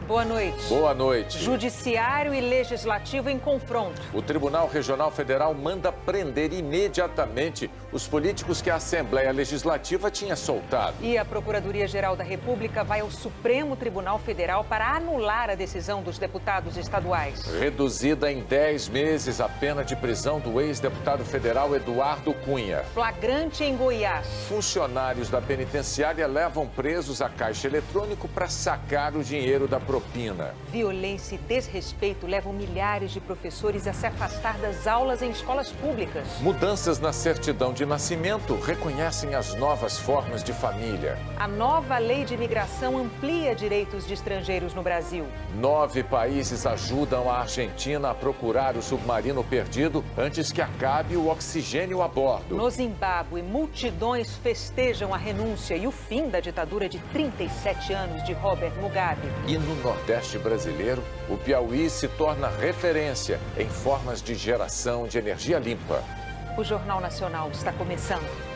Boa noite. Boa noite. Judiciário e Legislativo em confronto. O Tribunal Regional Federal manda prender imediatamente os políticos que a Assembleia Legislativa tinha soltado. E a Procuradoria-Geral da República vai ao Supremo Tribunal Federal para anular a decisão dos deputados estaduais. Reduzida em 10 meses a pena de prisão do ex-deputado federal Eduardo Cunha. Flagrante em Goiás. Funcionários da penitenciária levam presos a caixa eletrônico para sacar o dinheiro da propina. Violência e desrespeito levam milhares de professores a se afastar das aulas em escolas públicas. Mudanças na certidão de nascimento reconhecem as novas formas de família. A nova lei de imigração amplia direitos de estrangeiros no Brasil. 9 países ajudam a Argentina a procurar o submarino perdido antes que acabe o oxigênio a bordo. No Zimbábue, multidões festejam a renúncia e o fim da ditadura de 37 anos de Robert Mugabe. E no Nordeste brasileiro, o Piauí se torna referência em formas de geração de energia limpa. O Jornal Nacional está começando.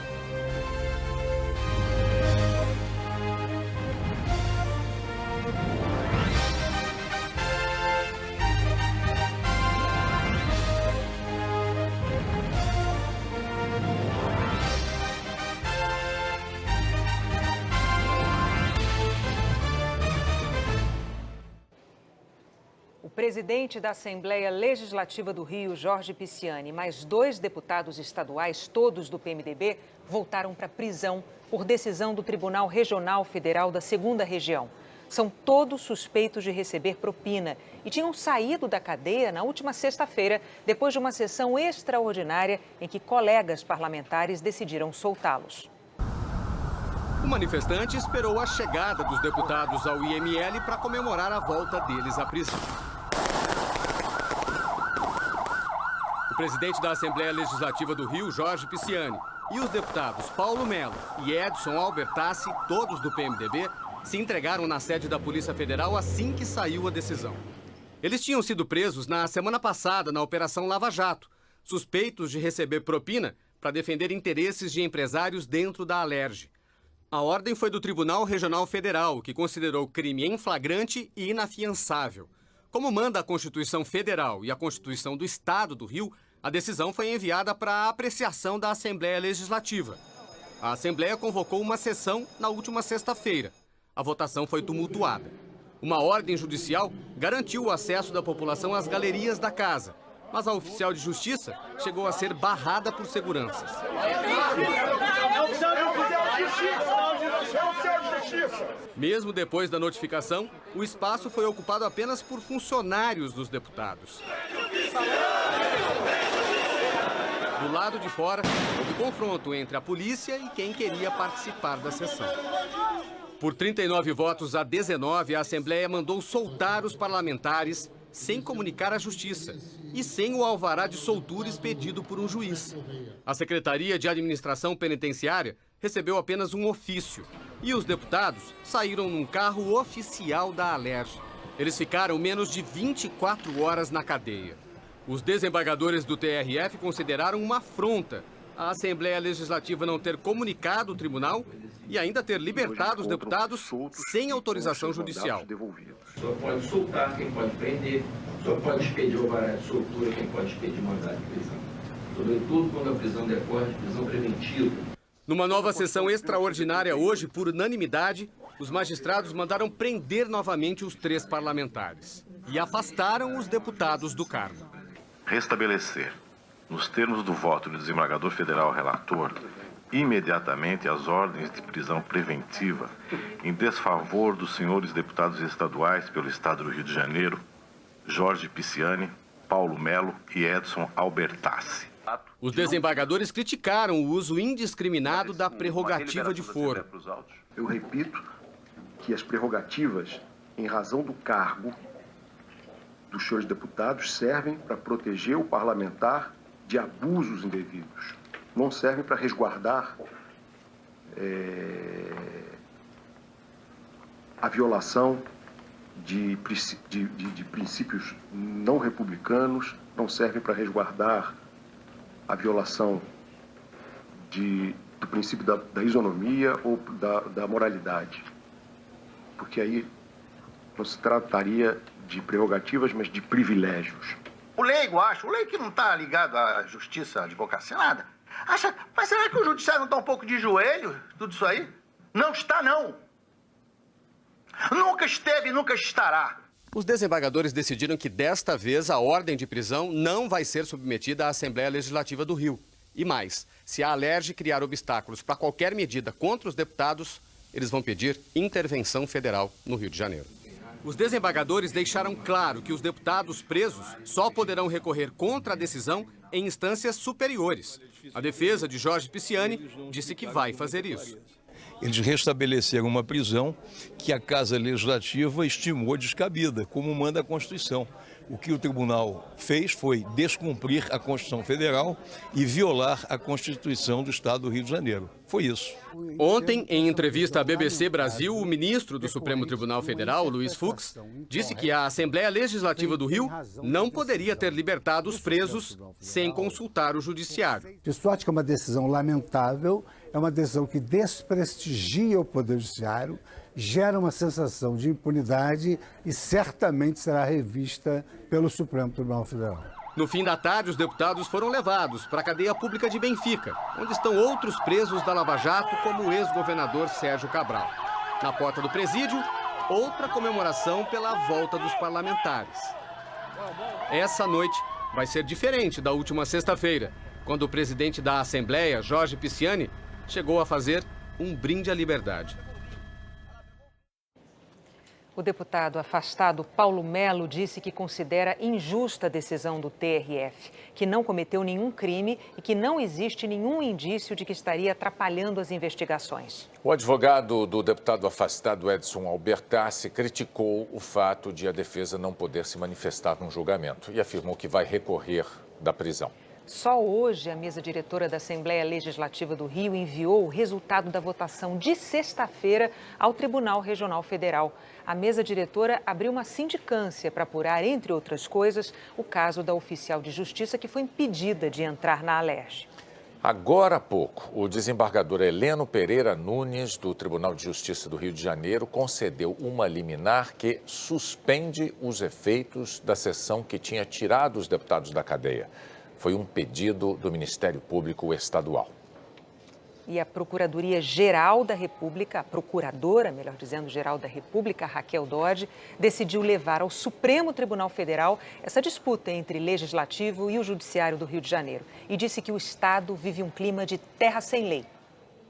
O presidente da Assembleia Legislativa do Rio, Jorge Pisciani, e mais 2 deputados estaduais, todos do PMDB, voltaram para a prisão por decisão do Tribunal Regional Federal da 2ª Região. São todos suspeitos de receber propina e tinham saído da cadeia na última sexta-feira, depois de uma sessão extraordinária em que colegas parlamentares decidiram soltá-los. O manifestante esperou a chegada dos deputados ao IML para comemorar a volta deles à prisão. O presidente da Assembleia Legislativa do Rio, Jorge Pisciani, e os deputados Paulo Melo e Edson Albertassi, todos do PMDB, se entregaram na sede da Polícia Federal assim que saiu a decisão. Eles tinham sido presos na semana passada na Operação Lava Jato, suspeitos de receber propina para defender interesses de empresários dentro da Alerj. A ordem foi do Tribunal Regional Federal, que considerou crime em flagrante e inafiançável. Como manda a Constituição Federal e a Constituição do Estado do Rio, a decisão foi enviada para a apreciação da Assembleia Legislativa. A Assembleia convocou uma sessão na última sexta-feira. A votação foi tumultuada. Uma ordem judicial garantiu o acesso da população às galerias da casa, mas a oficial de justiça chegou a ser barrada por seguranças. Mesmo depois da notificação, o espaço foi ocupado apenas por funcionários dos deputados. Do lado de fora, houve confronto entre a polícia e quem queria participar da sessão. Por 39 votos a 19, a Assembleia mandou soltar os parlamentares sem comunicar à Justiça e sem o alvará de soltura expedido por um juiz. A Secretaria de Administração Penitenciária recebeu apenas um ofício e os deputados saíram num carro oficial da Alerj. Eles ficaram menos de 24 horas na cadeia. Os desembargadores do TRF consideraram uma afronta a Assembleia Legislativa não ter comunicado o tribunal e ainda ter libertado os deputados sem autorização judicial. O senhor pode soltar quem pode prender, o senhor pode expedir o alvará de soltura quem pode expedir mandado de prisão. Sobretudo quando a prisão decorre de prisão preventiva. Numa nova sessão extraordinária hoje, por unanimidade, os magistrados mandaram prender novamente os 3 parlamentares e afastaram os deputados do cargo. Restabelecer, nos termos do voto do desembargador federal relator, imediatamente as ordens de prisão preventiva em desfavor dos senhores deputados estaduais pelo Estado do Rio de Janeiro, Jorge Pisciani, Paulo Melo e Edson Albertassi. Os desembargadores criticaram o uso indiscriminado da prerrogativa de foro. Eu repito que as prerrogativas, em razão do cargo dos senhores deputados, servem para proteger o parlamentar de abusos indevidos. Não servem para resguardar a violação de princípios não republicanos, não servem para resguardar a violação do princípio da isonomia ou da moralidade. Porque aí não se trataria de prerrogativas, mas de privilégios. O leigo acha, o leigo que não está ligado à justiça, à advocacia, nada, acha, mas será que o judiciário não está um pouco de joelho, tudo isso aí? Não está, não. Nunca esteve e nunca estará. Os desembargadores decidiram que desta vez a ordem de prisão não vai ser submetida à Assembleia Legislativa do Rio. E mais, se a Alerj criar obstáculos para qualquer medida contra os deputados, eles vão pedir intervenção federal no Rio de Janeiro. Os desembargadores deixaram claro que os deputados presos só poderão recorrer contra a decisão em instâncias superiores. A defesa de Jorge Pisciani disse que vai fazer isso. Eles restabeleceram uma prisão que a Casa Legislativa estimou descabida, como manda a Constituição. O que o tribunal fez foi descumprir a Constituição Federal e violar a Constituição do Estado do Rio de Janeiro. Foi isso. Ontem, em entrevista à BBC Brasil, o ministro do Supremo Tribunal Federal, Luiz Fux, disse que a Assembleia Legislativa do Rio não poderia ter libertado os presos sem consultar o judiciário. De sorte que é uma decisão lamentável, é uma decisão que desprestigia o Poder Judiciário, gera uma sensação de impunidade e certamente será revista pelo Supremo Tribunal Federal. No fim da tarde, os deputados foram levados para a cadeia pública de Benfica, onde estão outros presos da Lava Jato, como o ex-governador Sérgio Cabral. Na porta do presídio, outra comemoração pela volta dos parlamentares. Essa noite vai ser diferente da última sexta-feira, quando o presidente da Assembleia, Jorge Pisciani, chegou a fazer um brinde à liberdade. O deputado afastado Paulo Melo disse que considera injusta a decisão do TRF, que não cometeu nenhum crime e que não existe nenhum indício de que estaria atrapalhando as investigações. O advogado do deputado afastado Edson Albertassi criticou o fato de a defesa não poder se manifestar no julgamento e afirmou que vai recorrer da prisão. Só hoje, a mesa diretora da Assembleia Legislativa do Rio enviou o resultado da votação de sexta-feira ao Tribunal Regional Federal. A mesa diretora abriu uma sindicância para apurar, entre outras coisas, o caso da oficial de justiça que foi impedida de entrar na Alerj. Agora há pouco, o desembargador Heleno Pereira Nunes, do Tribunal de Justiça do Rio de Janeiro, concedeu uma liminar que suspende os efeitos da sessão que tinha tirado os deputados da cadeia. Foi um pedido do Ministério Público Estadual. E a Procuradoria-Geral da República, a Procuradora, melhor dizendo, Geral da República, Raquel Dodge, decidiu levar ao Supremo Tribunal Federal essa disputa entre Legislativo e o Judiciário do Rio de Janeiro. E disse que o Estado vive um clima de terra sem lei.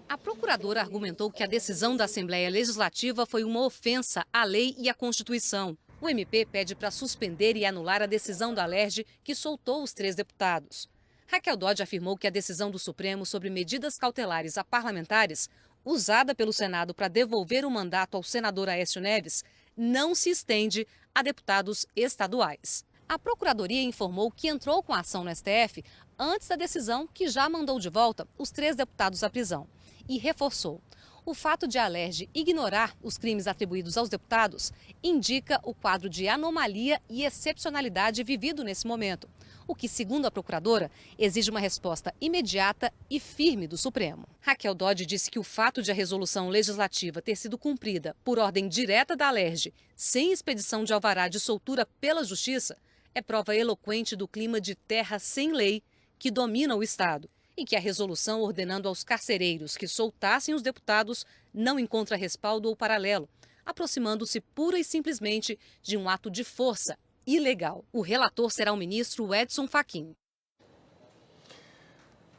A procuradora argumentou que a decisão da Assembleia Legislativa foi uma ofensa à lei e à Constituição. O MP pede para suspender e anular a decisão da Alerj, que soltou os 3 deputados. Raquel Dodge afirmou que a decisão do Supremo sobre medidas cautelares a parlamentares, usada pelo Senado para devolver o mandato ao senador Aécio Neves, não se estende a deputados estaduais. A Procuradoria informou que entrou com a ação no STF antes da decisão que já mandou de volta os 3 deputados à prisão. E reforçou: o fato de a Alerj ignorar os crimes atribuídos aos deputados indica o quadro de anomalia e excepcionalidade vivido nesse momento, o que, segundo a procuradora, exige uma resposta imediata e firme do Supremo. Raquel Dodge disse que o fato de a resolução legislativa ter sido cumprida por ordem direta da Alerj, sem expedição de alvará de soltura pela Justiça, é prova eloquente do clima de terra sem lei que domina o Estado, e que a resolução ordenando aos carcereiros que soltassem os deputados não encontra respaldo ou paralelo, aproximando-se pura e simplesmente de um ato de força ilegal. O relator será o ministro Edson Fachin.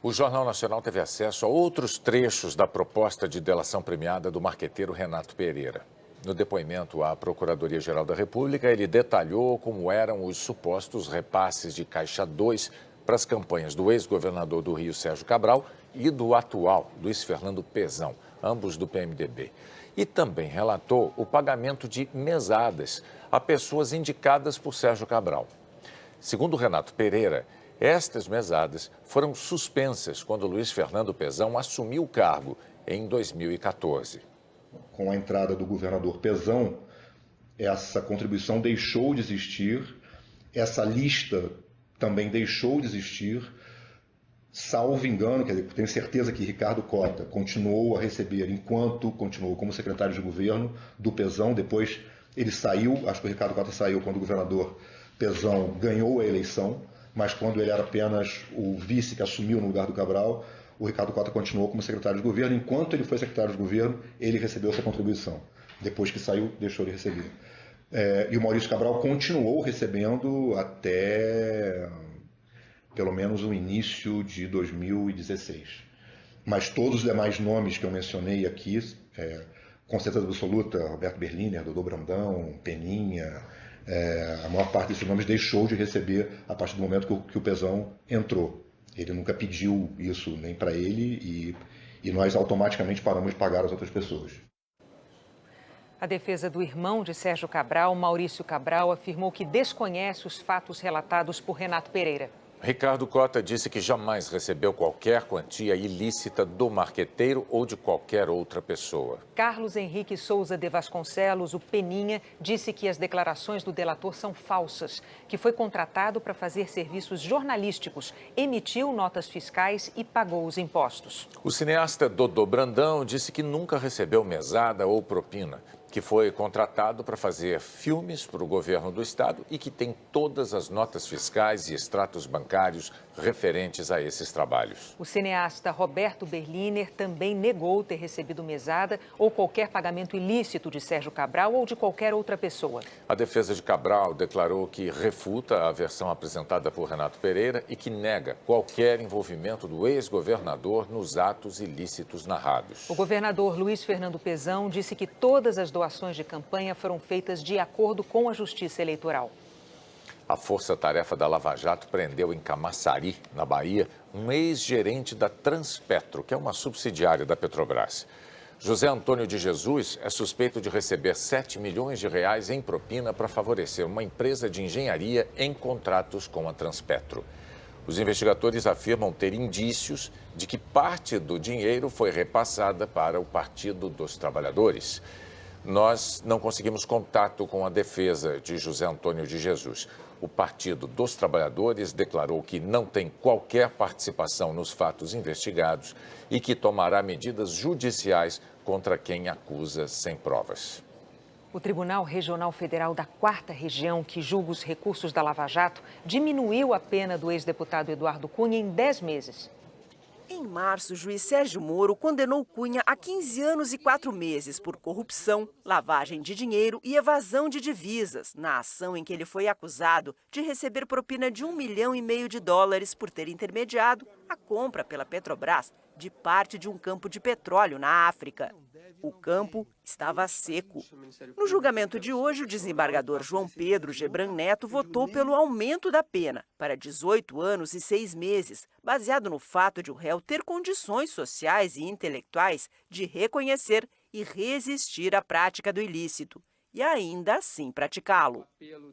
O Jornal Nacional teve acesso a outros trechos da proposta de delação premiada do marqueteiro Renato Pereira. No depoimento à Procuradoria-Geral da República, ele detalhou como eram os supostos repasses de Caixa 2 para as campanhas do ex-governador do Rio, Sérgio Cabral, e do atual, Luiz Fernando Pezão, ambos do PMDB. E também relatou o pagamento de mesadas a pessoas indicadas por Sérgio Cabral. Segundo Renato Pereira, estas mesadas foram suspensas quando Luiz Fernando Pezão assumiu o cargo em 2014. Com a entrada do governador Pezão, essa contribuição deixou de existir, essa lista também deixou de existir, salvo engano, quer dizer, tenho certeza que Ricardo Cota continuou a receber, enquanto continuou como secretário de governo do Pezão, depois Ele saiu, acho que o Ricardo Cota saiu quando o governador Pezão ganhou a eleição, mas quando ele era apenas o vice que assumiu no lugar do Cabral, o Ricardo Cota continuou como secretário de governo. Enquanto ele foi secretário de governo, ele recebeu essa contribuição. Depois que saiu, deixou de receber. E o Maurício Cabral continuou recebendo até pelo menos o início de 2016. Mas todos os demais nomes que eu mencionei aqui, com certeza absoluta, Roberto Berliner, Dodô Brandão, Peninha, a maior parte desses nomes deixou de receber a partir do momento que o Pezão entrou. Ele nunca pediu isso nem para ele e nós automaticamente paramos de pagar as outras pessoas. A defesa do irmão de Sérgio Cabral, Maurício Cabral, afirmou que desconhece os fatos relatados por Renato Pereira. Ricardo Cota disse que jamais recebeu qualquer quantia ilícita do marqueteiro ou de qualquer outra pessoa. Carlos Henrique Souza de Vasconcelos, o Peninha, disse que as declarações do delator são falsas, que foi contratado para fazer serviços jornalísticos, emitiu notas fiscais e pagou os impostos. O cineasta Dodô Brandão disse que nunca recebeu mesada ou propina, que foi contratado para fazer filmes para o governo do estado e que tem todas as notas fiscais e extratos bancários referentes a esses trabalhos. O cineasta Roberto Berliner também negou ter recebido mesada ou qualquer pagamento ilícito de Sérgio Cabral ou de qualquer outra pessoa. A defesa de Cabral declarou que refuta a versão apresentada por Renato Pereira e que nega qualquer envolvimento do ex-governador nos atos ilícitos narrados. O governador Luiz Fernando Pezão disse que todas as doações de campanha foram feitas de acordo com a Justiça Eleitoral. A Força-Tarefa da Lava Jato prendeu em Camaçari, na Bahia, um ex-gerente da Transpetro, que é uma subsidiária da Petrobras. José Antônio de Jesus é suspeito de receber 7 milhões de reais em propina para favorecer uma empresa de engenharia em contratos com a Transpetro. Os investigadores afirmam ter indícios de que parte do dinheiro foi repassada para o Partido dos Trabalhadores. Nós não conseguimos contato com a defesa de José Antônio de Jesus. O Partido dos Trabalhadores declarou que não tem qualquer participação nos fatos investigados e que tomará medidas judiciais contra quem acusa sem provas. O Tribunal Regional Federal da 4ª Região, que julga os recursos da Lava Jato, diminuiu a pena do ex-deputado Eduardo Cunha em 10 meses. Em março, o juiz Sérgio Moro condenou Cunha a 15 anos e 4 meses por corrupção, lavagem de dinheiro e evasão de divisas, na ação em que ele foi acusado de receber propina de $1,5 milhão por ter intermediado a compra pela Petrobras de parte de um campo de petróleo na África. O campo estava seco. No julgamento de hoje, o desembargador João Pedro Gebran Neto votou pelo aumento da pena para 18 anos e 6 meses, baseado no fato de o réu ter condições sociais e intelectuais de reconhecer e resistir à prática do ilícito e ainda assim praticá-lo.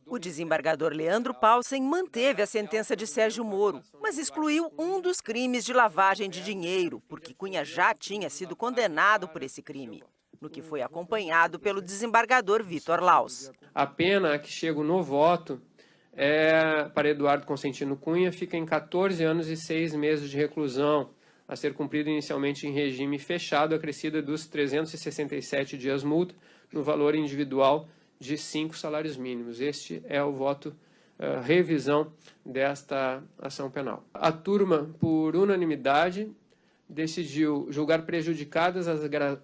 O desembargador Leandro Paulsen manteve a sentença de Sérgio Moro, mas excluiu um dos crimes de lavagem de dinheiro, porque Cunha já tinha sido condenado por esse crime, no que foi acompanhado pelo desembargador Vitor Laus. A pena que chega no voto para Eduardo Constantino Cunha fica em 14 anos e 6 meses de reclusão, a ser cumprido inicialmente em regime fechado, acrescida dos 367 dias multa, no valor individual de 5 salários mínimos. Este é o voto revisão desta ação penal. A turma, por unanimidade, decidiu julgar prejudicadas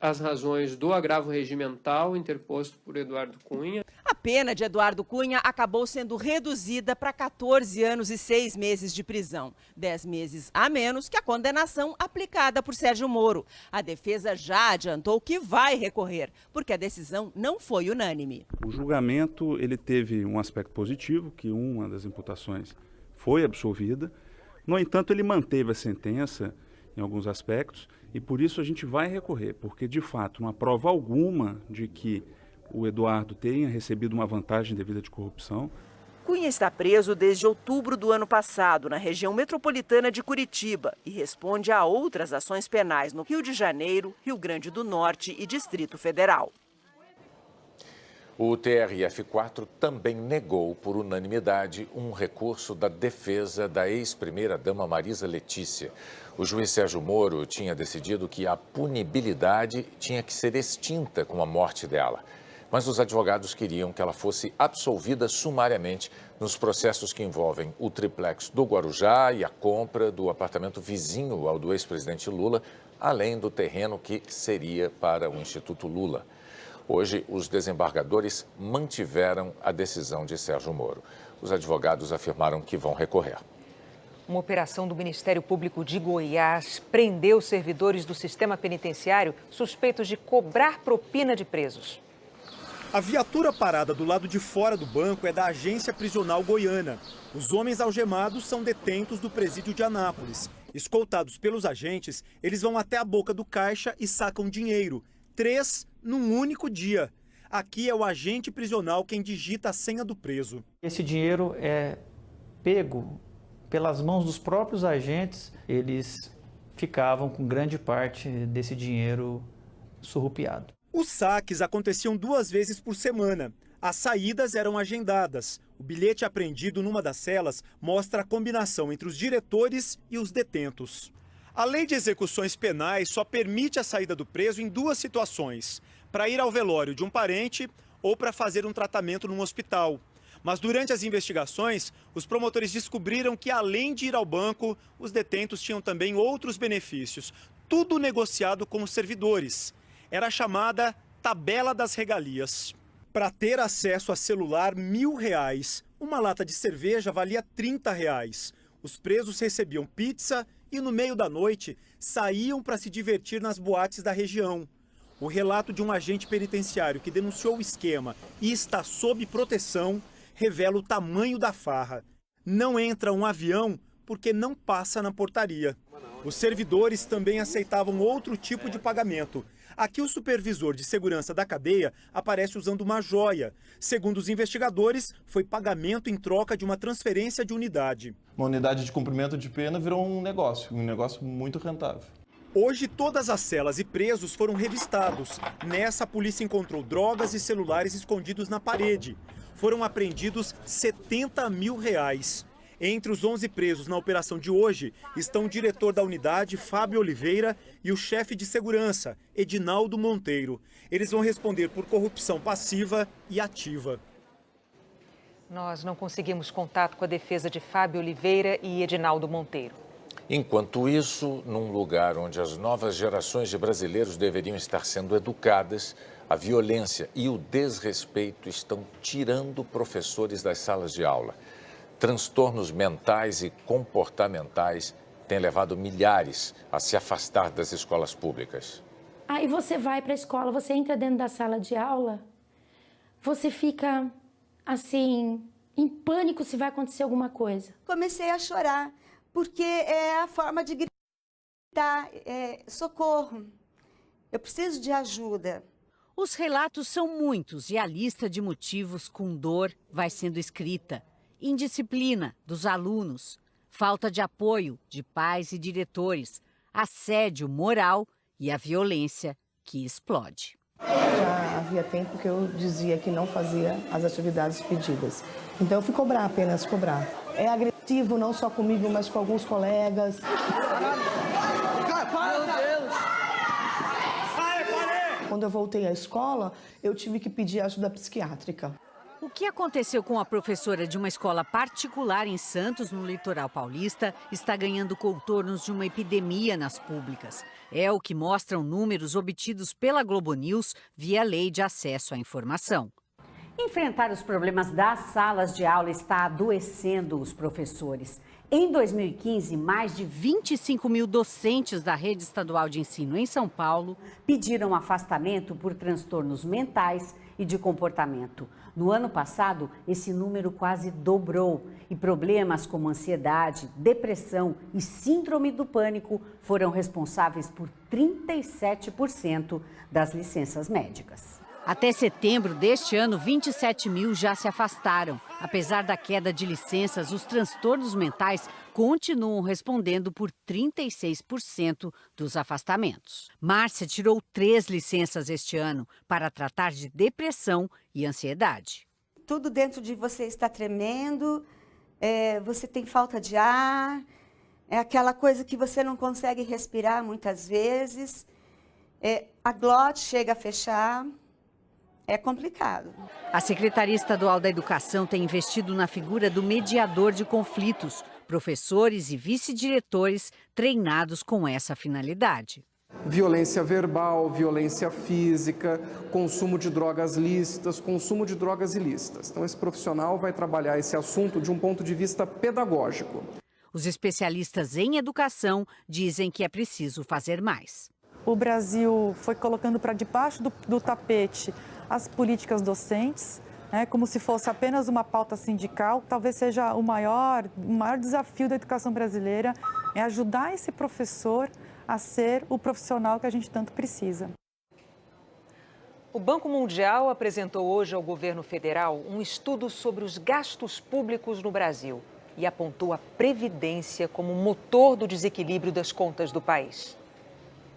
as razões do agravo regimental interposto por Eduardo Cunha. A pena de Eduardo Cunha acabou sendo reduzida para 14 anos e 6 meses de prisão, 10 meses a menos que a condenação aplicada por Sérgio Moro. A defesa já adiantou que vai recorrer, porque a decisão não foi unânime. O julgamento ele teve um aspecto positivo, que uma das imputações foi absolvida. No entanto, ele manteve a sentença em alguns aspectos, e por isso a gente vai recorrer, porque de fato não há prova alguma de que o Eduardo tenha recebido uma vantagem devida de corrupção. Cunha está preso desde outubro do ano passado, na região metropolitana de Curitiba, e responde a outras ações penais no Rio de Janeiro, Rio Grande do Norte e Distrito Federal. O TRF4 também negou, por unanimidade, um recurso da defesa da ex-primeira-dama Marisa Letícia. O juiz Sérgio Moro tinha decidido que a punibilidade tinha que ser extinta com a morte dela. Mas os advogados queriam que ela fosse absolvida sumariamente nos processos que envolvem o triplex do Guarujá e a compra do apartamento vizinho ao do ex-presidente Lula, além do terreno que seria para o Instituto Lula. Hoje, os desembargadores mantiveram a decisão de Sérgio Moro. Os advogados afirmaram que vão recorrer. Uma operação do Ministério Público de Goiás prendeu servidores do sistema penitenciário suspeitos de cobrar propina de presos. A viatura parada do lado de fora do banco é da Agência Prisional Goiana. Os homens algemados são detentos do presídio de Anápolis. Escoltados pelos agentes, eles vão até a boca do caixa e sacam dinheiro. 3 num único dia. Aqui é o agente prisional quem digita a senha do preso. Esse dinheiro é pego pelas mãos dos próprios agentes. Eles ficavam com grande parte desse dinheiro surrupiado. Os saques aconteciam 2 vezes por semana. As saídas eram agendadas. O bilhete apreendido numa das celas mostra a combinação entre os diretores e os detentos. A lei de execuções penais só permite a saída do preso em 2 situações: para ir ao velório de um parente ou para fazer um tratamento num hospital. Mas durante as investigações, os promotores descobriram que, além de ir ao banco, os detentos tinham também outros benefícios, tudo negociado com os servidores. Era a chamada tabela das regalias. Para ter acesso a celular, R$1.000. Uma lata de cerveja valia R$30. Os presos recebiam pizza e, no meio da noite, saíam para se divertir nas boates da região. O relato de um agente penitenciário que denunciou o esquema e está sob proteção revela o tamanho da farra. Não entra um avião porque não passa na portaria. Os servidores também aceitavam outro tipo de pagamento. Aqui o supervisor de segurança da cadeia aparece usando uma joia. Segundo os investigadores, foi pagamento em troca de uma transferência de unidade. Uma unidade de cumprimento de pena virou um negócio muito rentável. Hoje, todas as celas e presos foram revistados. Nessa, a polícia encontrou drogas e celulares escondidos na parede. Foram apreendidos R$70 mil. Entre os 11 presos na operação de hoje estão o diretor da unidade, Fábio Oliveira, e o chefe de segurança, Edinaldo Monteiro. Eles vão responder por corrupção passiva e ativa. Nós não conseguimos contato com a defesa de Fábio Oliveira e Edinaldo Monteiro. Enquanto isso, num lugar onde as novas gerações de brasileiros deveriam estar sendo educadas, a violência e o desrespeito estão tirando professores das salas de aula. Transtornos mentais e comportamentais têm levado milhares a se afastar das escolas públicas. Aí você vai para a escola, você entra dentro da sala de aula, você fica, assim, em pânico se vai acontecer alguma coisa. Comecei a chorar, porque é a forma de gritar, socorro, eu preciso de ajuda. Os relatos são muitos e a lista de motivos com dor vai sendo escrita. Indisciplina dos alunos, falta de apoio de pais e diretores, assédio moral e a violência que explode. Já havia tempo que eu dizia que não fazia as atividades pedidas. Então eu fui cobrar, apenas cobrar. É agressivo não só comigo, mas com alguns colegas. Quando eu voltei à escola, eu tive que pedir ajuda psiquiátrica. O que aconteceu com a professora de uma escola particular em Santos, no litoral paulista, está ganhando contornos de uma epidemia nas públicas. É o que mostram números obtidos pela Globo News via Lei de Acesso à Informação. Enfrentar os problemas das salas de aula está adoecendo os professores. Em 2015, mais de 25 mil docentes da rede estadual de ensino em São Paulo pediram afastamento por transtornos mentais e de comportamento. No ano passado, esse número quase dobrou e problemas como ansiedade, depressão e síndrome do pânico foram responsáveis por 37% das licenças médicas. Até setembro deste ano, 27 mil já se afastaram. Apesar da queda de licenças, os transtornos mentais continuam respondendo por 36% dos afastamentos. Márcia tirou 3 licenças este ano para tratar de depressão e ansiedade. Tudo dentro de você está tremendo, você tem falta de ar, é aquela coisa que você não consegue respirar muitas vezes, a glote chega a fechar. é complicado. A Secretaria Estadual da Educação tem investido na figura do mediador de conflitos, professores e vice-diretores treinados com essa finalidade. Violência verbal, violência física, consumo de drogas lícitas, consumo de drogas ilícitas. Então, esse profissional vai trabalhar esse assunto de um ponto de vista pedagógico. Os especialistas em educação dizem que é preciso fazer mais. O Brasil foi colocando para debaixo do tapete as políticas docentes, como se fosse apenas uma pauta sindical. Talvez seja o maior desafio da educação brasileira, é ajudar esse professor a ser o profissional que a gente tanto precisa. O Banco Mundial apresentou hoje ao governo federal um estudo sobre os gastos públicos no Brasil e apontou a Previdência como motor do desequilíbrio das contas do país.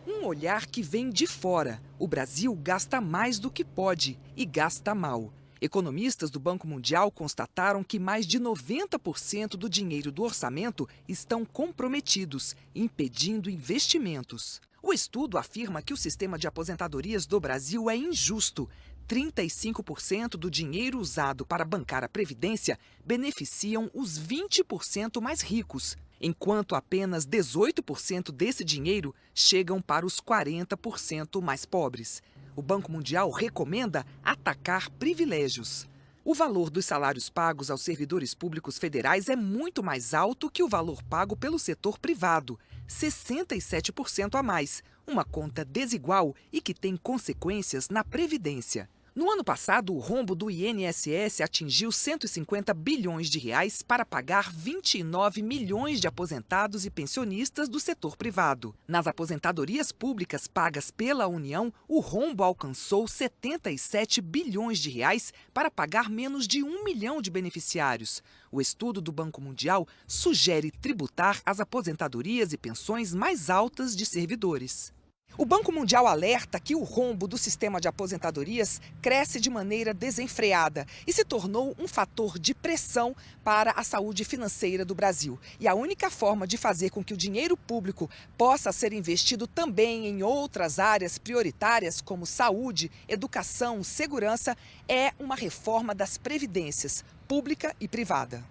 Um olhar que vem de fora. O Brasil gasta mais do que pode e gasta mal. Economistas do Banco Mundial constataram que mais de 90% do dinheiro do orçamento estão comprometidos, impedindo investimentos. O estudo afirma que o sistema de aposentadorias do Brasil é injusto. 35% do dinheiro usado para bancar a Previdência beneficiam os 20% mais ricos, enquanto apenas 18% desse dinheiro chegam para os 40% mais pobres. O Banco Mundial recomenda atacar privilégios. O valor dos salários pagos aos servidores públicos federais é muito mais alto que o valor pago pelo setor privado, 67% a mais, uma conta desigual e que tem consequências na Previdência. No ano passado, o rombo do INSS atingiu 150 bilhões de reais para pagar 29 milhões de aposentados e pensionistas do setor privado. Nas aposentadorias públicas pagas pela União, o rombo alcançou 77 bilhões de reais para pagar menos de 1 milhão de beneficiários. O estudo do Banco Mundial sugere tributar as aposentadorias e pensões mais altas de servidores. O Banco Mundial alerta que o rombo do sistema de aposentadorias cresce de maneira desenfreada e se tornou um fator de pressão para a saúde financeira do Brasil. E a única forma de fazer com que o dinheiro público possa ser investido também em outras áreas prioritárias, como saúde, educação, segurança, é uma reforma das previdências, pública e privada.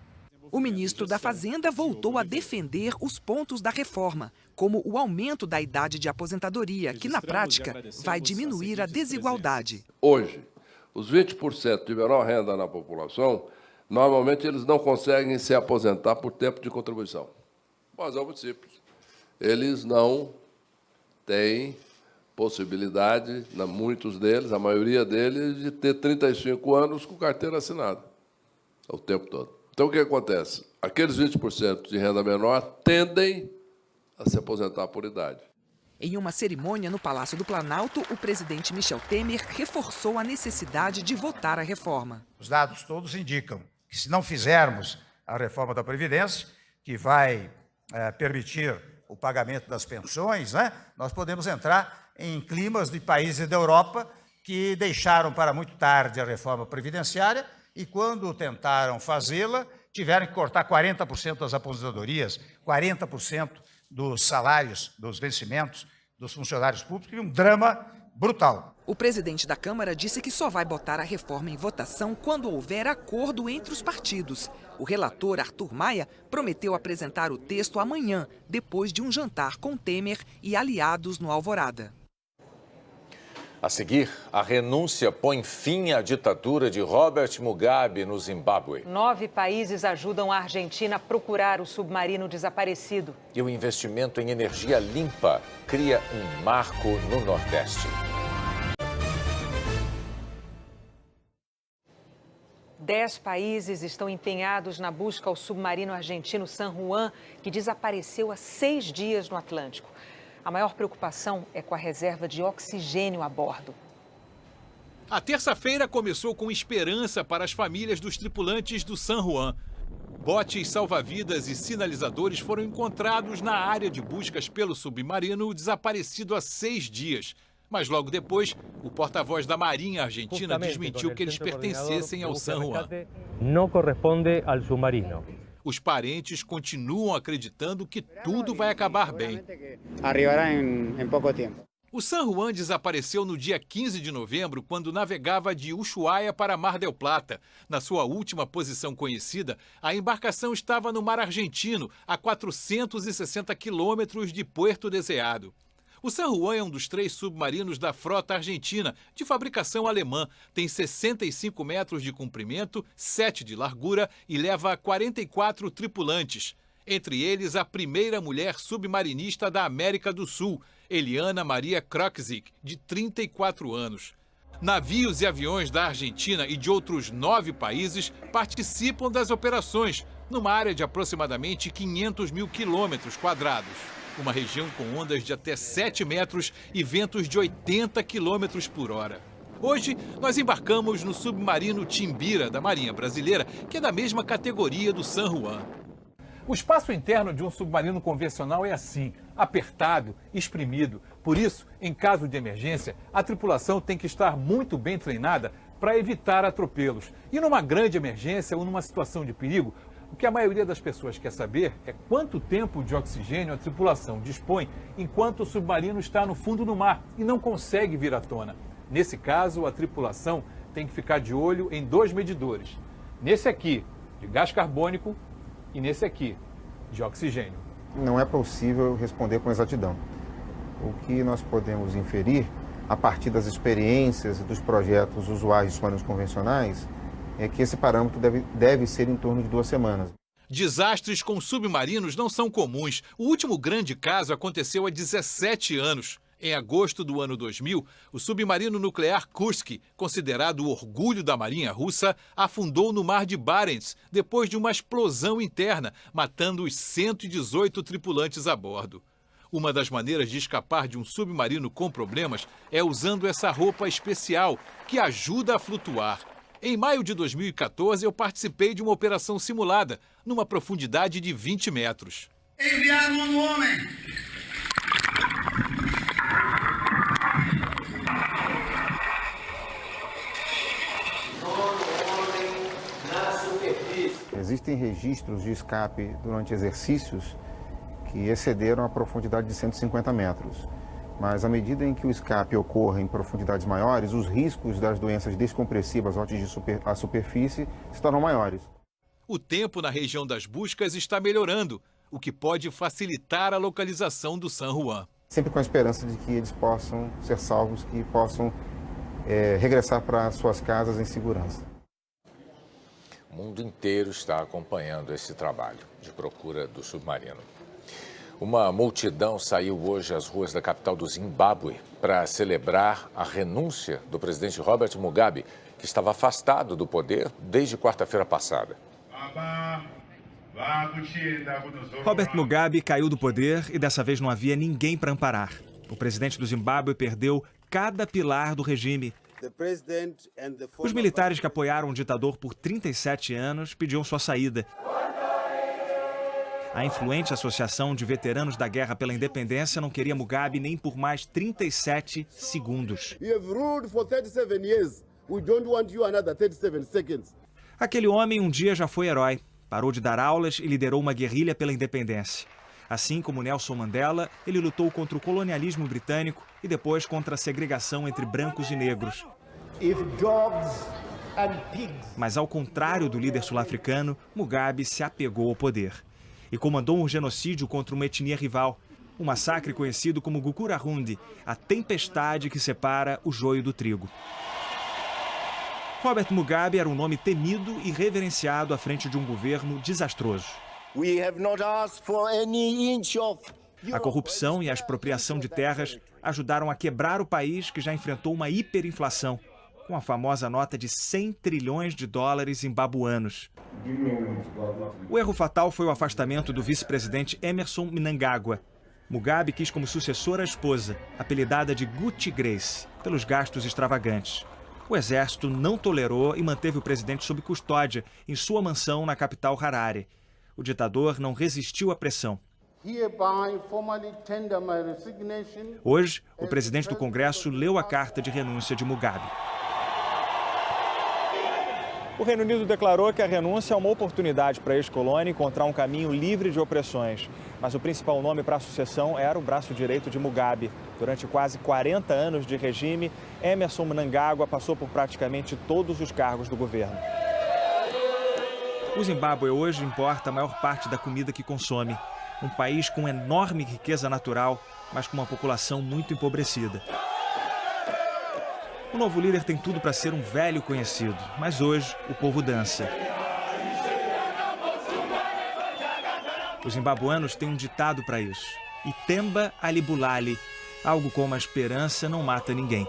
O ministro da Fazenda voltou a defender os pontos da reforma, como o aumento da idade de aposentadoria, que na prática vai diminuir a desigualdade. Hoje, os 20% de menor renda na população, normalmente eles não conseguem se aposentar por tempo de contribuição. Mas é muito simples. Eles não têm possibilidade, muitos deles, a maioria deles, de ter 35 anos com carteira assinada o tempo todo. Então, o que acontece? Aqueles 20% de renda menor tendem a se aposentar por idade. Em uma cerimônia no Palácio do Planalto, o presidente Michel Temer reforçou a necessidade de votar a reforma. Os dados todos indicam que, se não fizermos a reforma da Previdência, que vai permitir o pagamento das pensões, nós podemos entrar em climas de países da Europa que deixaram para muito tarde a reforma previdenciária e, quando tentaram fazê-la, tiveram que cortar 40% das aposentadorias, 40% dos salários, dos vencimentos dos funcionários públicos, e um drama brutal. O presidente da Câmara disse que só vai botar a reforma em votação quando houver acordo entre os partidos. O relator, Arthur Maia, prometeu apresentar o texto amanhã, depois de um jantar com Temer e aliados no Alvorada. A seguir, a renúncia põe fim à ditadura de Robert Mugabe no Zimbábue. 9 países ajudam a Argentina a procurar o submarino desaparecido. E o investimento em energia limpa cria um marco no Nordeste. 10 países estão empenhados na busca ao submarino argentino San Juan, que desapareceu há 6 dias no Atlântico. A maior preocupação é com a reserva de oxigênio a bordo. A terça-feira começou com esperança para as famílias dos tripulantes do San Juan. Botes salva-vidas e sinalizadores foram encontrados na área de buscas pelo submarino desaparecido há 6 dias. Mas logo depois, o porta-voz da Marinha Argentina desmentiu que eles pertencessem ao San Juan. Não corresponde ao submarino. Os parentes continuam acreditando que tudo vai acabar bem. Arribará em pouco tempo. O San Juan desapareceu no dia 15 de novembro, quando navegava de Ushuaia para Mar del Plata. Na sua última posição conhecida, a embarcação estava no mar argentino, a 460 quilômetros de Puerto Deseado. O San Juan é um dos 3 submarinos da frota argentina, de fabricação alemã. Tem 65 metros de comprimento, 7 de largura e leva 44 tripulantes. Entre eles, a primeira mulher submarinista da América do Sul, Eliana Maria Kroczyk, de 34 anos. Navios e aviões da Argentina e de outros 9 países participam das operações, numa área de aproximadamente 500 mil quilômetros quadrados. Uma região com ondas de até 7 metros e ventos de 80 quilômetros por hora. Hoje, nós embarcamos no submarino Timbira, da Marinha Brasileira, que é da mesma categoria do San Juan. O espaço interno de um submarino convencional é assim, apertado, espremido. Por isso, em caso de emergência, a tripulação tem que estar muito bem treinada para evitar atropelos. E numa grande emergência ou numa situação de perigo, o que a maioria das pessoas quer saber é quanto tempo de oxigênio a tripulação dispõe enquanto o submarino está no fundo do mar e não consegue vir à tona. Nesse caso, a tripulação tem que ficar de olho em 2 medidores. Nesse aqui, de gás carbônico, e nesse aqui, de oxigênio. Não é possível responder com exatidão. O que nós podemos inferir, a partir das experiências e dos projetos usuais de submarinos convencionais, é que esse parâmetro deve ser em torno de 2 semanas. Desastres com submarinos não são comuns. O último grande caso aconteceu há 17 anos. Em agosto do ano 2000, o submarino nuclear Kursk, considerado o orgulho da Marinha Russa, afundou no mar de Barents depois de uma explosão interna, matando os 118 tripulantes a bordo. Uma das maneiras de escapar de um submarino com problemas é usando essa roupa especial, que ajuda a flutuar. Em maio de 2014, eu participei de uma operação simulada, numa profundidade de 20 metros. Enviar um homem! Existem registros de escape durante exercícios que excederam a profundidade de 150 metros. Mas à medida em que o escape ocorre em profundidades maiores, os riscos das doenças descompressivas ao atingir a superfície se tornam maiores. O tempo na região das buscas está melhorando, o que pode facilitar a localização do San Juan. Sempre com a esperança de que eles possam ser salvos, que possam regressar para suas casas em segurança. O mundo inteiro está acompanhando esse trabalho de procura do submarino. Uma multidão saiu hoje às ruas da capital do Zimbábue para celebrar a renúncia do presidente Robert Mugabe, que estava afastado do poder desde quarta-feira passada. Robert Mugabe caiu do poder e dessa vez não havia ninguém para amparar. O presidente do Zimbábue perdeu cada pilar do regime. Os militares que apoiaram o ditador por 37 anos pediam sua saída. A influente Associação de Veteranos da Guerra pela Independência não queria Mugabe nem por mais 37 segundos. Aquele homem um dia já foi herói. Parou de dar aulas e liderou uma guerrilha pela independência. Assim como Nelson Mandela, ele lutou contra o colonialismo britânico e depois contra a segregação entre brancos e negros. Mas ao contrário do líder sul-africano, Mugabe se apegou ao poder e comandou um genocídio contra uma etnia rival, um massacre conhecido como Gukurahundi, a tempestade que separa o joio do trigo. Robert Mugabe era um nome temido e reverenciado à frente de um governo desastroso. A corrupção e a expropriação de terras ajudaram a quebrar o país, que já enfrentou uma hiperinflação, com a famosa nota de 100 trilhões de dólares zimbabuanos. O erro fatal foi o afastamento do vice-presidente Emmerson Mnangagwa. Mugabe quis como sucessora a esposa, apelidada de Guti Grace, pelos gastos extravagantes. O exército não tolerou e manteve o presidente sob custódia em sua mansão na capital Harare. O ditador não resistiu à pressão. Hoje, o presidente do Congresso leu a carta de renúncia de Mugabe. O Reino Unido declarou que a renúncia é uma oportunidade para a ex-colônia encontrar um caminho livre de opressões. Mas o principal nome para a sucessão era o braço direito de Mugabe. Durante quase 40 anos de regime, Emmerson Mnangagwa passou por praticamente todos os cargos do governo. O Zimbábue hoje importa a maior parte da comida que consome. Um país com enorme riqueza natural, mas com uma população muito empobrecida. O novo líder tem tudo para ser um velho conhecido, mas hoje o povo dança. Os zimbabuanos têm um ditado para isso: Itemba alibulali, algo como a esperança não mata ninguém.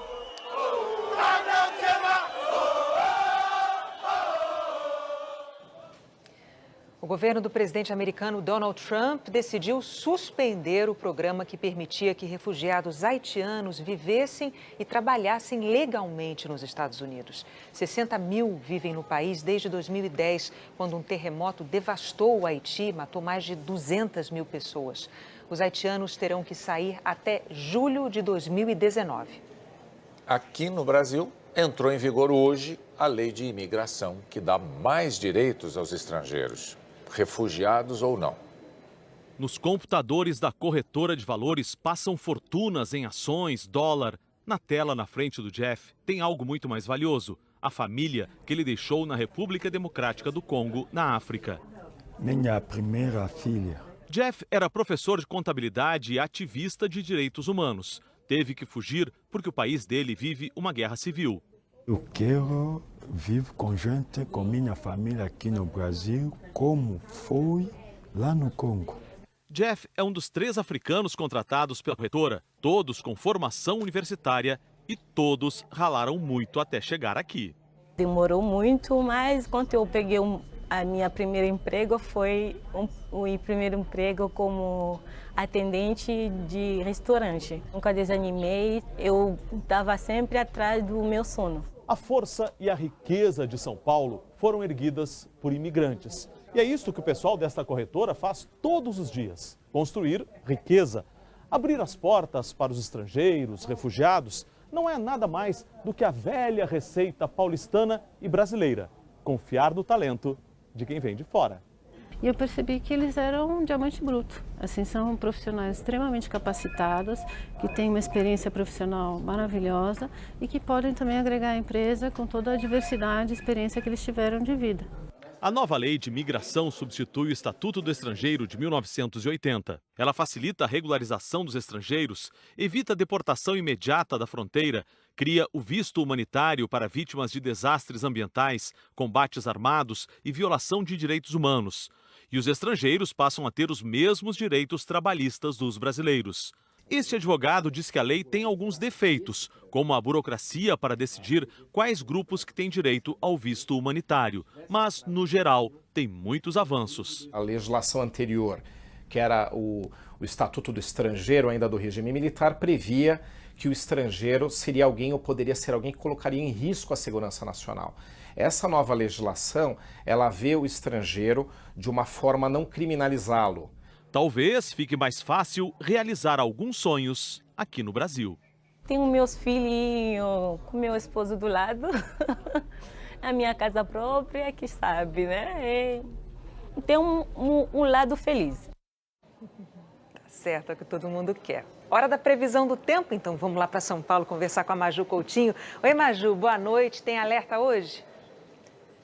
O governo do presidente americano Donald Trump decidiu suspender o programa que permitia que refugiados haitianos vivessem e trabalhassem legalmente nos Estados Unidos. 60 mil vivem no país desde 2010, quando um terremoto devastou o Haiti e matou mais de 200 mil pessoas. Os haitianos terão que sair até julho de 2019. Aqui no Brasil, entrou em vigor hoje a lei de imigração, que dá mais direitos aos estrangeiros, refugiados ou não. Nos computadores da corretora de valores passam fortunas em ações, dólar. Na tela na frente do Jeff tem algo muito mais valioso: a família que ele deixou na República Democrática do Congo, na África. Minha primeira filha. Jeff era professor de contabilidade e ativista de direitos humanos. Teve que fugir porque o país dele vive uma guerra civil. Eu quero viver com gente, com minha família aqui no Brasil, como foi lá no Congo. Jeff é um dos 3 africanos contratados pela corretora, todos com formação universitária e todos ralaram muito até chegar aqui. Demorou muito, mas quando eu peguei a minha primeira emprego, foi o primeiro emprego como atendente de restaurante. Nunca desanimei, eu estava sempre atrás do meu sono. A força e a riqueza de São Paulo foram erguidas por imigrantes. E é isso que o pessoal desta corretora faz todos os dias: construir riqueza. Abrir as portas para os estrangeiros, refugiados, não é nada mais do que a velha receita paulistana e brasileira: confiar no talento de quem vem de fora. E eu percebi que eles eram um diamante bruto. Assim, são profissionais extremamente capacitados, que têm uma experiência profissional maravilhosa e que podem também agregar à empresa com toda a diversidade e experiência que eles tiveram de vida. A nova lei de migração substitui o Estatuto do Estrangeiro de 1980. Ela facilita a regularização dos estrangeiros, evita a deportação imediata da fronteira, cria o visto humanitário para vítimas de desastres ambientais, combates armados e violação de direitos humanos. E os estrangeiros passam a ter os mesmos direitos trabalhistas dos brasileiros. Este advogado diz que a lei tem alguns defeitos, como a burocracia para decidir quais grupos que têm direito ao visto humanitário. Mas, no geral, tem muitos avanços. A legislação anterior, que era o Estatuto do Estrangeiro, ainda do regime militar, previa que o estrangeiro seria alguém ou poderia ser alguém que colocaria em risco a segurança nacional. Essa nova legislação, ela vê o estrangeiro de uma forma a não criminalizá-lo. Talvez fique mais fácil realizar alguns sonhos aqui no Brasil. Tenho meus filhinhos com meu esposo do lado, a minha casa própria, que sabe, né? Tem um lado feliz. Tá certo, é o que todo mundo quer. Hora da previsão do tempo, então vamos lá para São Paulo conversar com a Maju Coutinho. Oi, Maju, boa noite. Tem alerta hoje?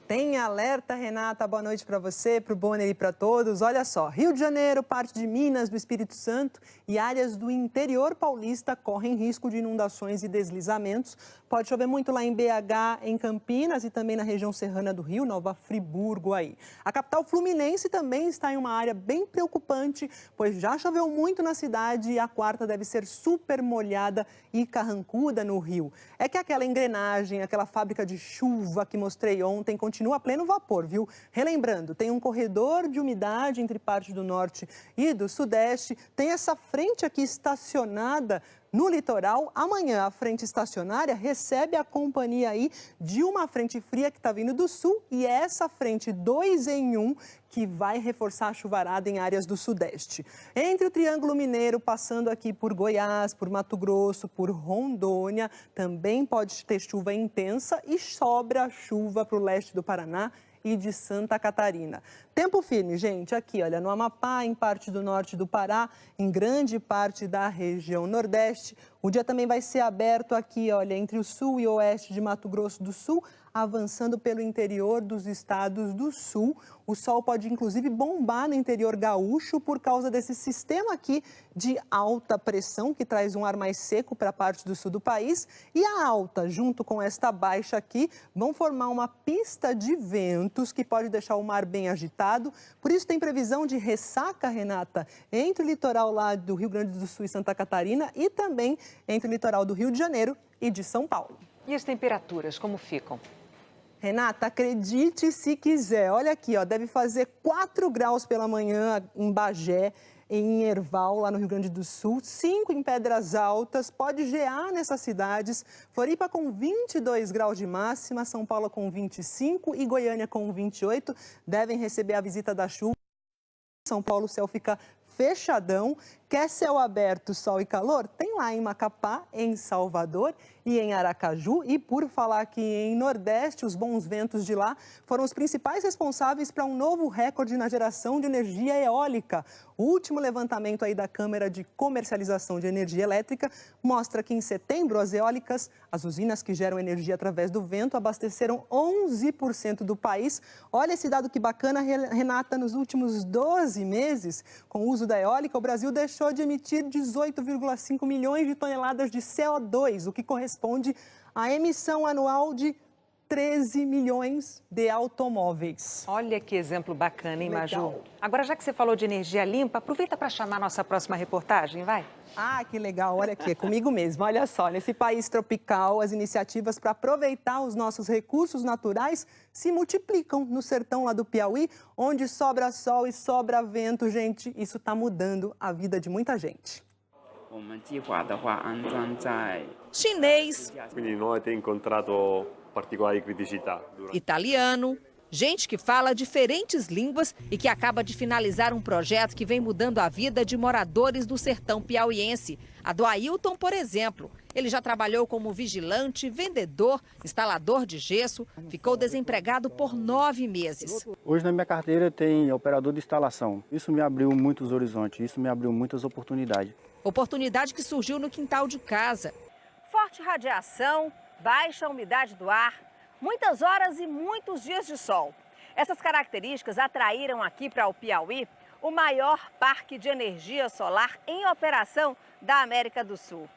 Tem alerta, Renata. Boa noite para você, para o Bonner e para todos. Olha só, Rio de Janeiro, parte de Minas, do Espírito Santo e áreas do interior paulista correm risco de inundações e deslizamentos. Pode chover muito lá em BH, em Campinas e também na região serrana do Rio, Nova Friburgo aí. A capital fluminense também está em uma área bem preocupante, pois já choveu muito na cidade e a quarta deve ser super molhada e carrancuda no Rio. É que aquela engrenagem, aquela fábrica de chuva que mostrei ontem continua a pleno vapor, viu? Relembrando, tem um corredor de umidade entre parte do norte e do sudeste, tem essa frente aqui estacionada no litoral. Amanhã a frente estacionária recebe a companhia aí de uma frente fria que está vindo do sul e é essa frente 2 em 1 que vai reforçar a chuvarada em áreas do sudeste. Entre o Triângulo Mineiro, passando aqui por Goiás, por Mato Grosso, por Rondônia, também pode ter chuva intensa e sobra chuva para o leste do Paraná e de Santa Catarina. Tempo firme, gente, aqui, olha, no Amapá, em parte do norte do Pará, em grande parte da região nordeste. O dia também vai ser aberto aqui, olha, entre o sul e o oeste de Mato Grosso do Sul, avançando pelo interior dos estados do sul. O sol pode, inclusive, bombar no interior gaúcho por causa desse sistema aqui de alta pressão, que traz um ar mais seco para a parte do sul do país. E a alta, junto com esta baixa aqui, vão formar uma pista de ventos que pode deixar o mar bem agitado. Por isso, tem previsão de ressaca, Renata, entre o litoral lá do Rio Grande do Sul e Santa Catarina e também entre o litoral do Rio de Janeiro e de São Paulo. E as temperaturas, como ficam? Renata, acredite se quiser. Olha aqui, ó, deve fazer 4 graus pela manhã em Bagé, em Erval, lá no Rio Grande do Sul, 5 em Pedras Altas, pode gear nessas cidades. Floripa com 22 graus de máxima, São Paulo com 25 e Goiânia com 28. Devem receber a visita da chuva. São Paulo o céu fica fechadão. Quer céu aberto, sol e calor? Tem lá em Macapá, em Salvador e em Aracaju. E por falar aqui em Nordeste, os bons ventos de lá foram os principais responsáveis para um novo recorde na geração de energia eólica. O último levantamento aí da Câmara de Comercialização de Energia Elétrica mostra que em setembro as eólicas, as usinas que geram energia através do vento, abasteceram 11% do país. Olha esse dado que bacana, Renata, nos últimos 12 meses, com o uso da eólica, o Brasil deixou de emitir 18,5 milhões de toneladas de CO2, o que corresponde à emissão anual de 13 milhões de automóveis. Olha que exemplo bacana, hein, Maju? Agora, já que você falou de energia limpa, aproveita para chamar a nossa próxima reportagem, vai? Ah, que legal, olha aqui, é comigo mesmo. Olha só, nesse país tropical, as iniciativas para aproveitar os nossos recursos naturais se multiplicam no sertão lá do Piauí, onde sobra sol e sobra vento, gente. Isso está mudando a vida de muita gente. Chinês, quindi noi abbiamo incontrato particolari criticità. italiano, gente que fala diferentes línguas e que acaba de finalizar um projeto que vem mudando a vida de moradores do sertão piauiense. A do Ailton, por exemplo. Ele já trabalhou como vigilante, vendedor, instalador de gesso, ficou desempregado por 9 meses. Hoje na minha carteira tem operador de instalação. Isso me abriu muitos horizontes, isso me abriu muitas oportunidades. Oportunidade que surgiu no quintal de casa. Forte radiação, baixa umidade do ar, muitas horas e muitos dias de sol. Essas características atraíram aqui para o Piauí o maior parque de energia solar em operação da América do Sul.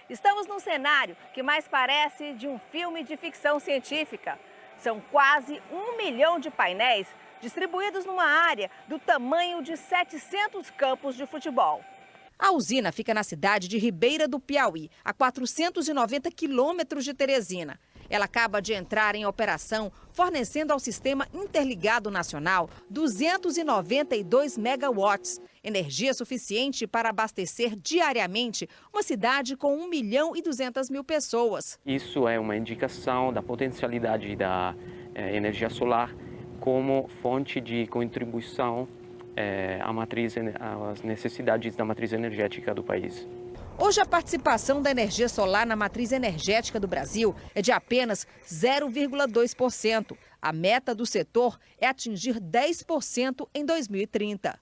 Estamos num cenário que mais parece de um filme de ficção científica. São quase 1 milhão de painéis distribuídos numa área do tamanho de 700 campos de futebol. A usina fica na cidade de Ribeira do Piauí, a 490 quilômetros de Teresina. Ela acaba de entrar em operação, fornecendo ao Sistema Interligado Nacional 292 megawatts, energia suficiente para abastecer diariamente uma cidade com 1.200.000 pessoas. Isso é uma indicação da potencialidade da energia solar como fonte de contribuição às necessidades da matriz energética do país. Hoje, a participação da energia solar na matriz energética do Brasil é de apenas 0,2%. A meta do setor é atingir 10% em 2030.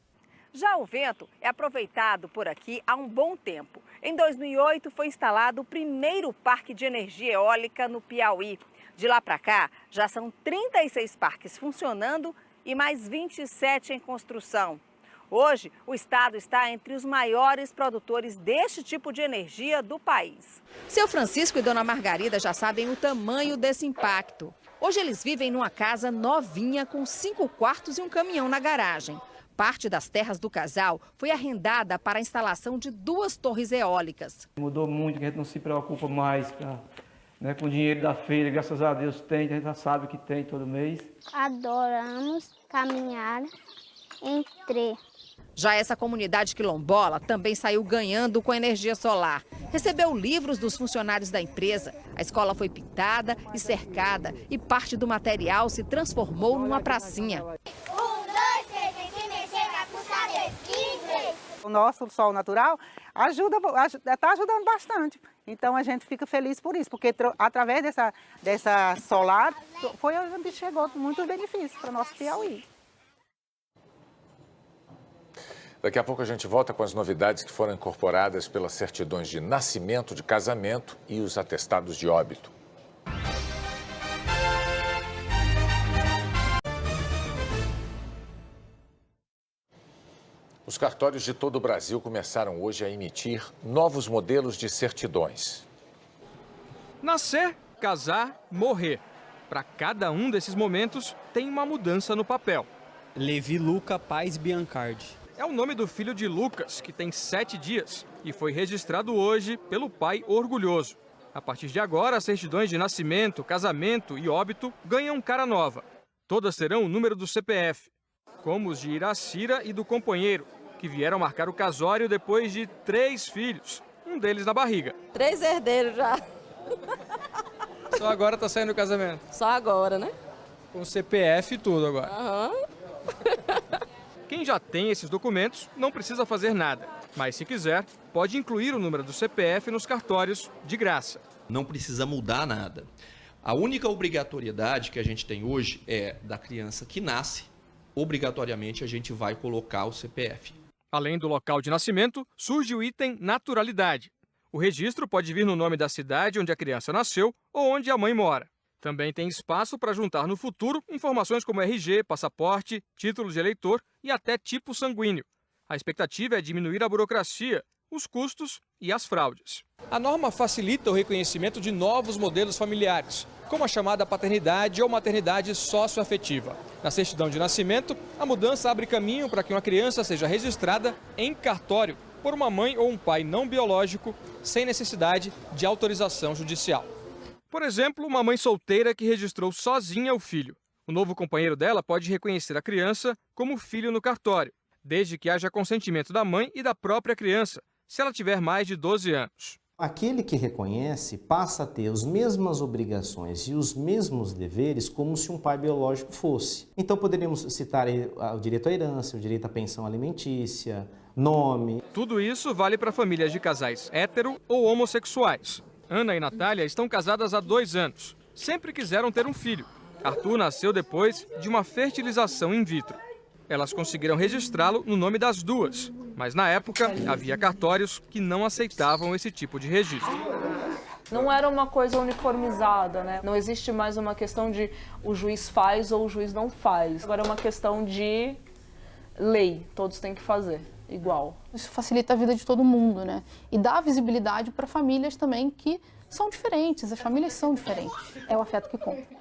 Já o vento é aproveitado por aqui há um bom tempo. Em 2008, foi instalado o primeiro parque de energia eólica no Piauí. De lá para cá, já são 36 parques funcionando e mais 27 em construção. Hoje, o estado está entre os maiores produtores deste tipo de energia do país. Seu Francisco e Dona Margarida já sabem o tamanho desse impacto. Hoje eles vivem numa casa novinha com 5 quartos e um caminhão na garagem. Parte das terras do casal foi arrendada para a instalação de 2 torres eólicas. Mudou muito, que a gente não se preocupa mais com o dinheiro da feira, graças a Deus tem, a gente já sabe que tem todo mês. Adoramos caminhar entre Já essa comunidade quilombola também saiu ganhando com a energia solar. Recebeu livros dos funcionários da empresa. A escola foi pintada e cercada e parte do material se transformou numa pracinha. O nosso sol natural está ajudando bastante. Então a gente fica feliz por isso, porque através dessa solar foi onde chegou muitos benefícios para o nosso Piauí. Daqui a pouco a gente volta com as novidades que foram incorporadas pelas certidões de nascimento, de casamento e os atestados de óbito. Os cartórios de todo o Brasil começaram hoje a emitir novos modelos de certidões. Nascer, casar, morrer. Para cada um desses momentos, tem uma mudança no papel. Levi Luca Paz Biancardi. É o nome do filho de Lucas, que tem 7 dias, e foi registrado hoje pelo pai orgulhoso. A partir de agora, as certidões de nascimento, casamento e óbito ganham cara nova. Todas terão o número do CPF, como os de Iracira e do companheiro, que vieram marcar o casório depois de 3 filhos, um deles na barriga. 3 herdeiros já. Só agora tá saindo o casamento? Só agora, né? Com CPF e tudo agora. Aham. Quem já tem esses documentos não precisa fazer nada, mas se quiser, pode incluir o número do CPF nos cartórios de graça. Não precisa mudar nada. A única obrigatoriedade que a gente tem hoje é da criança que nasce, obrigatoriamente a gente vai colocar o CPF. Além do local de nascimento, surge o item naturalidade. O registro pode vir no nome da cidade onde a criança nasceu ou onde a mãe mora. Também tem espaço para juntar no futuro informações como RG, passaporte, título de eleitor e até tipo sanguíneo. A expectativa é diminuir a burocracia, os custos e as fraudes. A norma facilita o reconhecimento de novos modelos familiares, como a chamada paternidade ou maternidade socioafetiva. Na certidão de nascimento, a mudança abre caminho para que uma criança seja registrada em cartório por uma mãe ou um pai não biológico, sem necessidade de autorização judicial. Por exemplo, uma mãe solteira que registrou sozinha o filho. O novo companheiro dela pode reconhecer a criança como filho no cartório, desde que haja consentimento da mãe e da própria criança, se ela tiver mais de 12 anos. Aquele que reconhece passa a ter as mesmas obrigações e os mesmos deveres como se um pai biológico fosse. Então poderíamos citar o direito à herança, o direito à pensão alimentícia, nome. Tudo isso vale para famílias de casais hétero ou homossexuais. Ana e Natália estão casadas há 2 anos. Sempre quiseram ter um filho. Arthur nasceu depois de uma fertilização in vitro. Elas conseguiram registrá-lo no nome das duas, mas na época havia cartórios que não aceitavam esse tipo de registro. Não era uma coisa uniformizada, né? Não existe mais uma questão de o juiz faz ou o juiz não faz. Agora é uma questão de lei, todos têm que fazer igual. Isso facilita a vida de todo mundo, né? E dá visibilidade para famílias também que são diferentes, as famílias são diferentes. É o afeto que conta.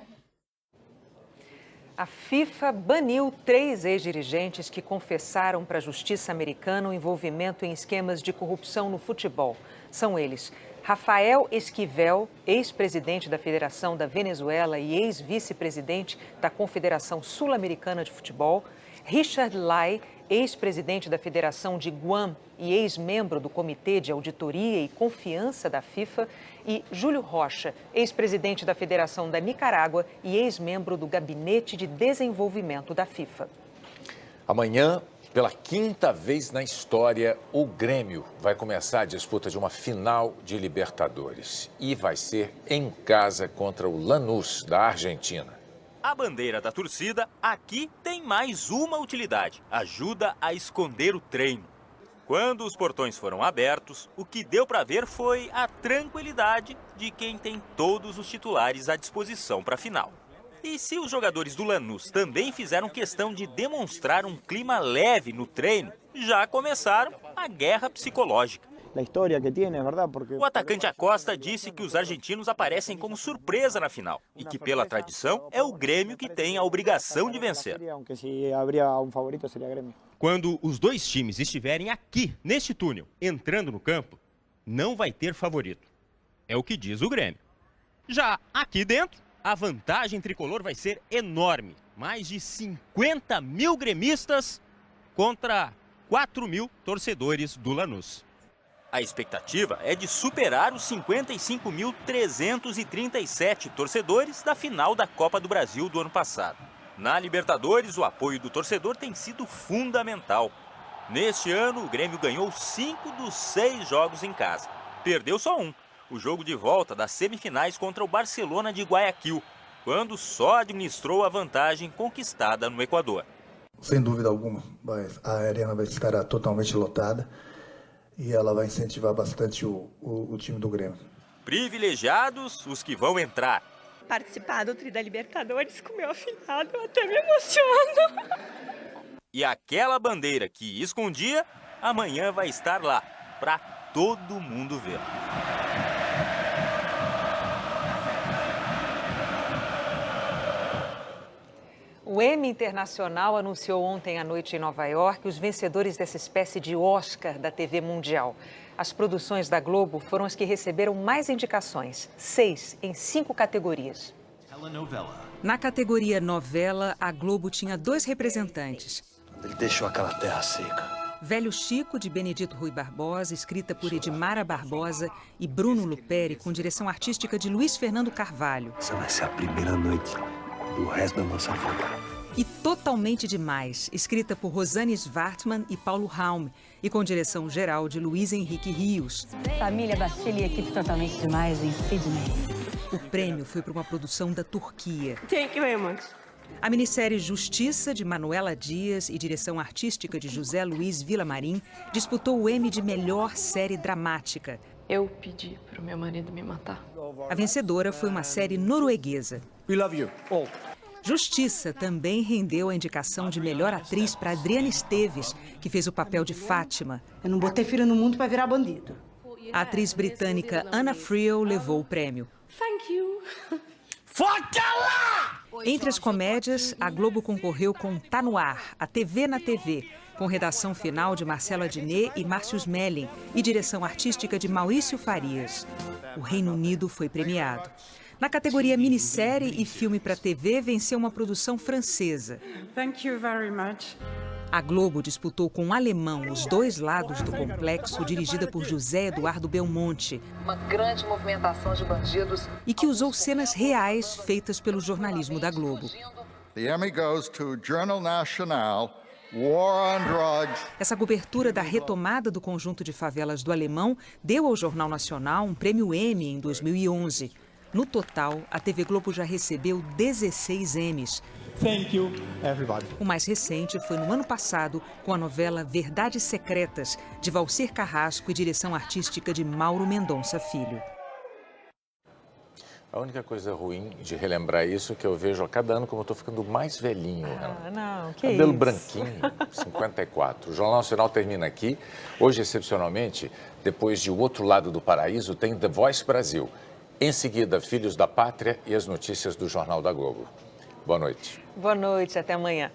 A FIFA baniu 3 ex-dirigentes que confessaram para a justiça americana o envolvimento em esquemas de corrupção no futebol. São eles Rafael Esquivel, ex-presidente da Federação da Venezuela e ex-vice-presidente da Confederação Sul-Americana de Futebol, Richard Lai, ex-presidente da Federação de Guam e ex-membro do Comitê de Auditoria e Confiança da FIFA, e Júlio Rocha, ex-presidente da Federação da Nicarágua e ex-membro do Gabinete de Desenvolvimento da FIFA. Amanhã, pela 5ª vez na história, o Grêmio vai começar a disputa de uma final de Libertadores. E vai ser em casa contra o Lanús, da Argentina. A bandeira da torcida aqui tem mais uma utilidade: ajuda a esconder o treino. Quando os portões foram abertos, o que deu para ver foi a tranquilidade de quem tem todos os titulares à disposição para a final. E se os jogadores do Lanús também fizeram questão de demonstrar um clima leve no treino, já começaram a guerra psicológica. O atacante Acosta disse que os argentinos aparecem como surpresa na final e que, pela tradição, é o Grêmio que tem a obrigação de vencer. Quando os 2 times estiverem aqui, neste túnel, entrando no campo, não vai ter favorito. É o que diz o Grêmio. Já aqui dentro, a vantagem tricolor vai ser enorme. Mais de 50 mil gremistas contra 4 mil torcedores do Lanús. A expectativa é de superar os 55.337 torcedores da final da Copa do Brasil do ano passado. Na Libertadores, o apoio do torcedor tem sido fundamental. Neste ano, o Grêmio ganhou 5 dos 6 jogos em casa. Perdeu só um, o jogo de volta das semifinais contra o Barcelona de Guayaquil, quando só administrou a vantagem conquistada no Equador. Sem dúvida alguma, a arena vai estar totalmente lotada e ela vai incentivar bastante o time do Grêmio. Privilegiados os que vão entrar. Participar do Tri da Libertadores com meu afinado, eu até me emociono. E aquela bandeira que escondia, amanhã vai estar lá, para todo mundo ver. O Emmy Internacional anunciou ontem à noite em Nova York os vencedores dessa espécie de Oscar da TV mundial. As produções da Globo foram as que receberam mais indicações, 6 em 5 categorias. Na categoria novela, a Globo tinha 2 representantes. Ele deixou aquela terra seca. Velho Chico, de Benedito Rui Barbosa, escrita por Edmara Barbosa, e Bruno Luperi, com direção artística de Luiz Fernando Carvalho. Essa vai ser a primeira noite do resto da nossa vida. E Totalmente Demais, escrita por Rosane Svartman e Paulo Raum, e com direção geral de Luiz Henrique Rios. Família Bastilha e equipe Totalmente Demais em Sydney. O prêmio foi para uma produção da Turquia. Thank you very much. A minissérie Justiça, de Manuela Dias e direção artística de José Luiz Villamarim, disputou o Emmy de melhor série dramática. Eu pedi para o meu marido me matar. A vencedora foi uma série norueguesa. We love you all. Justiça também rendeu a indicação de melhor atriz para Adriana Esteves, que fez o papel de Fátima. Eu não botei filho no mundo para virar bandido. A atriz britânica Anna Friel levou o prêmio. Thank you. Entre as comédias, a Globo concorreu com Tá No Ar, a TV na TV, com redação final de Marcela Diné e Márcio Smelling e direção artística de Maurício Farias. O Reino Unido foi premiado. Na categoria minissérie e filme para TV, venceu uma produção francesa. Thank you very much. A Globo disputou com o Alemão Os Dois Lados do Complexo, dirigida por José Eduardo Belmonte. Uma grande movimentação de bandidos. E que usou cenas reais feitas pelo jornalismo da Globo. The Emmy goes to Journal Nacional, War on Drugs. Essa cobertura da retomada do conjunto de favelas do Alemão deu ao Jornal Nacional um prêmio Emmy em 2011. No total, a TV Globo já recebeu 16 Emmys. Thank you, everybody. O mais recente foi no ano passado, com a novela Verdades Secretas, de Valcir Carrasco e direção artística de Mauro Mendonça Filho. A única coisa ruim de relembrar isso é que eu vejo a cada ano como eu estou ficando mais velhinho. Não, que cabelo isso? branquinho, 54. O Jornal Nacional termina aqui. Hoje, excepcionalmente, depois de O Outro Lado do Paraíso, tem The Voice Brasil. Em seguida, Filhos da Pátria e as notícias do Jornal da Globo. Boa noite. Boa noite, até amanhã.